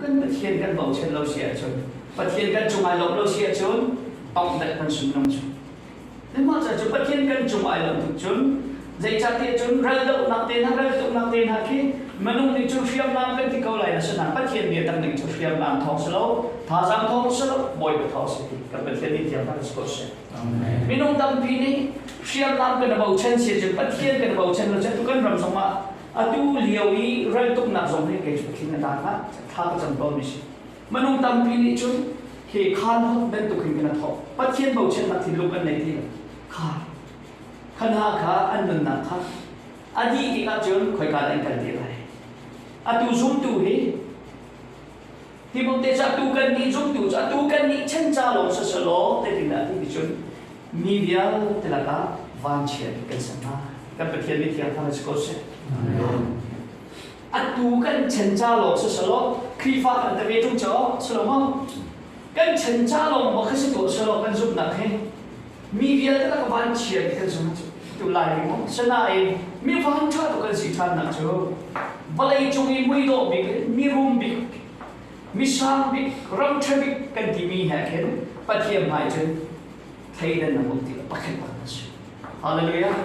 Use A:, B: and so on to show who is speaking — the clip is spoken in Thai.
A: กันประเทศกันบอกเช่นเราเสียชนประเทศกันจงไอหลบเราเสียชนต้องแต่กันสุนทรชนแล้วมาจากจุดประเทศกันจงไอหลบชนใจจัดเตียจนเราต้องนักเตียนเราต้องนักเตียนหาคีมนุษย์ในจุดเฟียมน้ำกันที่เขาไหลนะสนามประเทศเนี่ยตั้งหนึ่งจุดเฟียมน้ำท้องสโลท้าจำท้องสโลบ่อยไปท้องสิกับประเทศนี้เทียมกันสกอตเซพี่น้องตั้งปีนี้เฟียมน้ำกันเราเช่นเสียจนประเทศกันเราเช่นเราจะทุกคนรำสมาดูเลี้ยวอีเราต้องนักสมให้เกิดประเทศนั้นนะท้าจำตัวมิสิมนุษย์ตั้งปีนี้จนเหตุการณ์นั้นเป็นตุกินกันท้องประเทศเราเช่นนักที่ลุกกันในที่ข้าขณะข้าอันนั้นข้าอดีตที่ข้าจนคอยการอันกันดีไรatu zoom tu he hibung te cha tu kan ni zoom tu cha tu kan ni chen cha lo sa sa lo te tin da ti chun mi bia te la ka van che kan sa na kan pa thian ni thian tha na ko se atu kan chen cha lo sa sa lo kri fa kan ta ve tung cho sa lo mo kan chen cha lo mo kha si to sa lo kan zoom na he mi bia te la ka van che kan sa na tu lai mo sa na e mi van cha to kan si than na cho balai chungi mui do big mi room big mi sang big ram traffic kan ti mi ha khen pathiam hai chen thai dan na mukti pakhat pa hallelujah